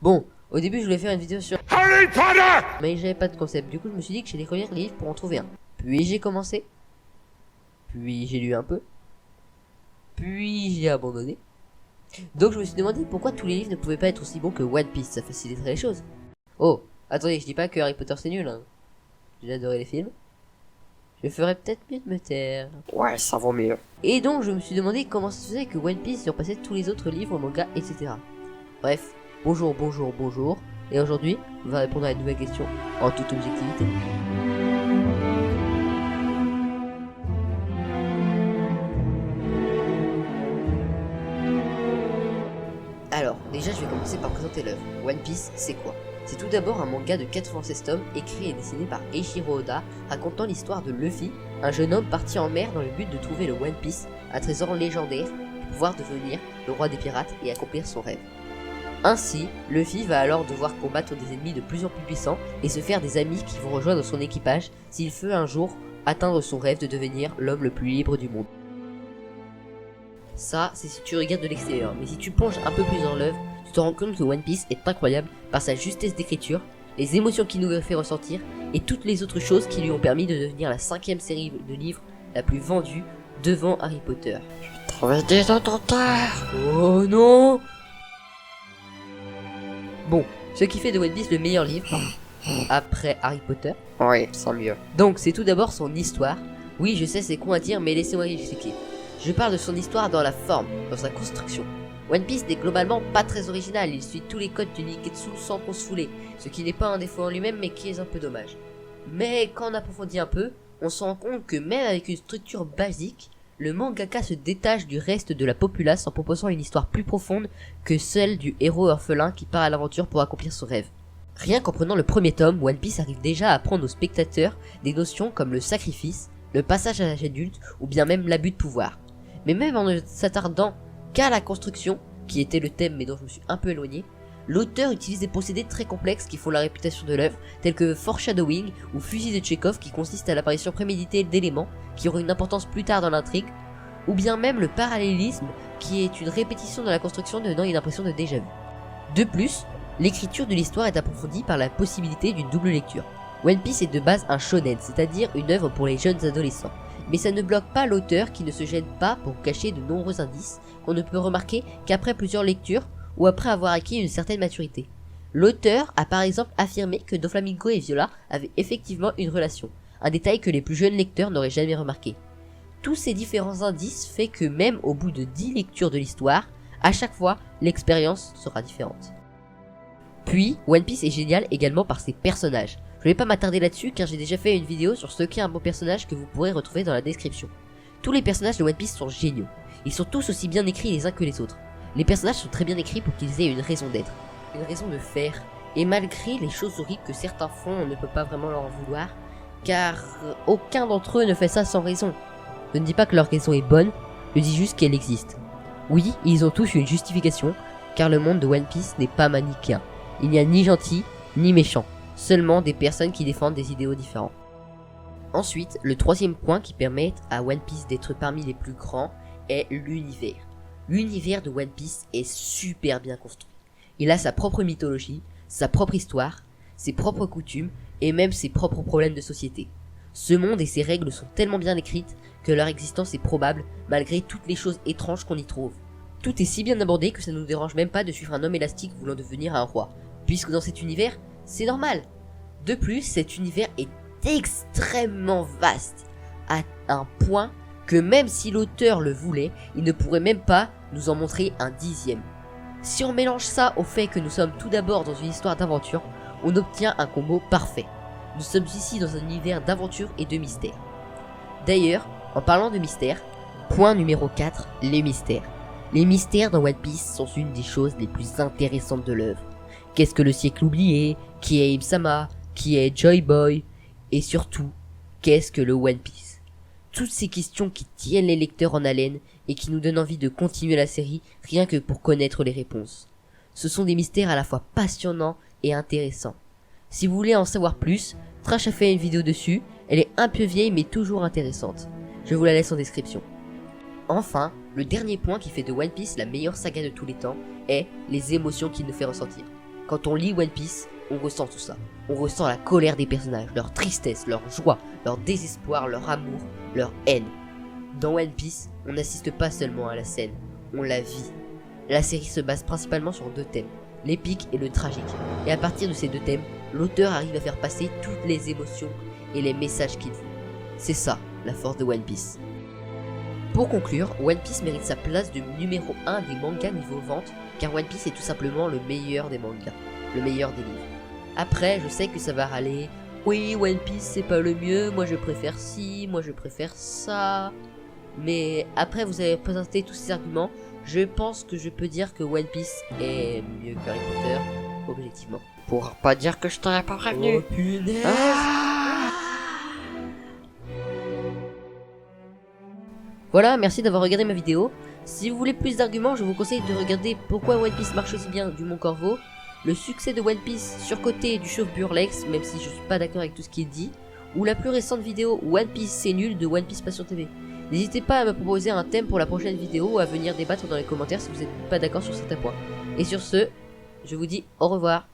Bon, au début je voulais faire une vidéo sur Harry Potter! mais j'avais pas de concept, du coup je me suis dit que j'allais relire les livres pour en trouver un. Puis j'ai commencé, puis j'ai lu un peu, puis j'ai abandonné. Donc je me suis demandé pourquoi tous les livres ne pouvaient pas être aussi bons que One Piece, ça faciliterait les choses. Oh, attendez, je dis pas que Harry Potter c'est nul, hein. J'ai adoré les films. Je ferais peut-être mieux de me taire. Ouais, ça vaut mieux. Et donc je me suis demandé comment ça se faisait que One Piece surpassait tous les autres livres, mangas, etc. Bref, bonjour. Et aujourd'hui, on va répondre à une nouvelle question en toute objectivité. Alors, déjà je vais commencer par présenter l'œuvre. One Piece, c'est quoi? C'est tout d'abord un manga de 96 tomes écrit et dessiné par Eiichiro Oda, racontant l'histoire de Luffy, un jeune homme parti en mer dans le but de trouver le One Piece, un trésor légendaire, pour pouvoir devenir le roi des pirates et accomplir son rêve. Ainsi, Luffy va alors devoir combattre des ennemis de plus en plus puissants et se faire des amis qui vont rejoindre son équipage s'il veut un jour atteindre son rêve de devenir l'homme le plus libre du monde. Ça, c'est si tu regardes de l'extérieur, mais si tu plonges un peu plus dans l'œuvre, tu te rends compte que One Piece est incroyable par sa justesse d'écriture, les émotions qu'il nous fait ressentir et toutes les autres choses qui lui ont permis de devenir la 5e série de livres la plus vendue devant Harry Potter. Trouver des auteurs. Oh non! Bon, ce qui fait de One Piece le meilleur livre, après Harry Potter. Oui, sans mieux. Donc c'est tout d'abord son histoire. Oui, je sais, c'est con à dire, mais laissez-moi expliquer. Je parle de son histoire dans la forme, dans sa construction. One Piece n'est globalement pas très original, il suit tous les codes du Niketsu sans qu'on se foulait, ce qui n'est pas un défaut en lui-même mais qui est un peu dommage. Mais quand on approfondit un peu, on se rend compte que même avec une structure basique, le mangaka se détache du reste de la populace en proposant une histoire plus profonde que celle du héros orphelin qui part à l'aventure pour accomplir son rêve. Rien qu'en prenant le premier tome, One Piece arrive déjà à apprendre aux spectateurs des notions comme le sacrifice, le passage à l'âge adulte ou bien même l'abus de pouvoir. Mais même en ne s'attardant qu'à la construction, qui était le thème mais dont je me suis un peu éloigné, l'auteur utilise des procédés très complexes qui font la réputation de l'œuvre, tels que foreshadowing ou fusil de Tchekhov qui consiste à l'apparition préméditée d'éléments qui auront une importance plus tard dans l'intrigue, ou bien même le parallélisme qui est une répétition de la construction donnant une impression de déjà vu. De plus, l'écriture de l'histoire est approfondie par la possibilité d'une double lecture. One Piece est de base un shonen, c'est-à-dire une œuvre pour les jeunes adolescents. Mais ça ne bloque pas l'auteur qui ne se gêne pas pour cacher de nombreux indices qu'on ne peut remarquer qu'après plusieurs lectures ou après avoir acquis une certaine maturité. L'auteur a par exemple affirmé que Doflamingo et Viola avaient effectivement une relation, un détail que les plus jeunes lecteurs n'auraient jamais remarqué. Tous ces différents indices fait que même au bout de 10 lectures de l'histoire, à chaque fois, l'expérience sera différente. Puis, One Piece est génial également par ses personnages. Je vais pas m'attarder là-dessus car j'ai déjà fait une vidéo sur ce qu'est un bon personnage que vous pourrez retrouver dans la description. Tous les personnages de One Piece sont géniaux. Ils sont tous aussi bien écrits les uns que les autres. Les personnages sont très bien écrits pour qu'ils aient une raison d'être, une raison de faire. Et malgré les choses horribles que certains font, on ne peut pas vraiment leur en vouloir, car aucun d'entre eux ne fait ça sans raison. Je ne dis pas que leur raison est bonne, je dis juste qu'elle existe. Oui, ils ont tous une justification, car le monde de One Piece n'est pas manichéen. Il n'y a ni gentil, ni méchant. Seulement des personnes qui défendent des idéaux différents. Ensuite, le troisième point qui permet à One Piece d'être parmi les plus grands est l'univers. L'univers de One Piece est super bien construit. Il a sa propre mythologie, sa propre histoire, ses propres coutumes et même ses propres problèmes de société. Ce monde et ses règles sont tellement bien écrites que leur existence est probable malgré toutes les choses étranges qu'on y trouve. Tout est si bien abordé que ça ne nous dérange même pas de suivre un homme élastique voulant devenir un roi, puisque dans cet univers, c'est normal. De plus, cet univers est extrêmement vaste, à un point que même si l'auteur le voulait, il ne pourrait même pas nous en montrer un dixième. Si on mélange ça au fait que nous sommes tout d'abord dans une histoire d'aventure, on obtient un combo parfait. Nous sommes ici dans un univers d'aventure et de mystère. D'ailleurs, en parlant de mystère, point numéro 4, les mystères. Les mystères dans One Piece sont une des choses les plus intéressantes de l'œuvre. Qu'est-ce que le siècle oublié? Qui est Im-sama? Qui est Joy Boy? Et surtout, qu'est-ce que le One Piece? Toutes ces questions qui tiennent les lecteurs en haleine et qui nous donnent envie de continuer la série rien que pour connaître les réponses. Ce sont des mystères à la fois passionnants et intéressants. Si vous voulez en savoir plus, Trash a fait une vidéo dessus, elle est un peu vieille mais toujours intéressante. Je vous la laisse en description. Enfin, le dernier point qui fait de One Piece la meilleure saga de tous les temps est les émotions qu'il nous fait ressentir. Quand on lit One Piece, on ressent tout ça. On ressent la colère des personnages, leur tristesse, leur joie, leur désespoir, leur amour, leur haine. Dans One Piece, on n'assiste pas seulement à la scène, on la vit. La série se base principalement sur 2 thèmes, l'épique et le tragique. Et à partir de ces 2 thèmes, l'auteur arrive à faire passer toutes les émotions et les messages qu'il veut. C'est ça, la force de One Piece. Pour conclure, One Piece mérite sa place de numéro 1 des mangas niveau vente, car One Piece est tout simplement le meilleur des mangas, le meilleur des livres. Après, je sais que ça va râler, oui, One Piece c'est pas le mieux, moi je préfère ci, moi je préfère ça. Mais après vous avez présenté tous ces arguments, je pense que je peux dire que One Piece est mieux que Harry Potter, objectivement. Pour pas dire que je t'en ai pas prévenu. Oh punaise! Voilà, merci d'avoir regardé ma vidéo. Si vous voulez plus d'arguments, je vous conseille de regarder Pourquoi One Piece marche aussi bien du Mont Corvo, le succès de One Piece surcoté du chauve Burlex, même si je suis pas d'accord avec tout ce qui est dit, ou la plus récente vidéo One Piece c'est nul de One Piece Passion TV. N'hésitez pas à me proposer un thème pour la prochaine vidéo ou à venir débattre dans les commentaires si vous n'êtes pas d'accord sur certains points. Et sur ce, je vous dis au revoir.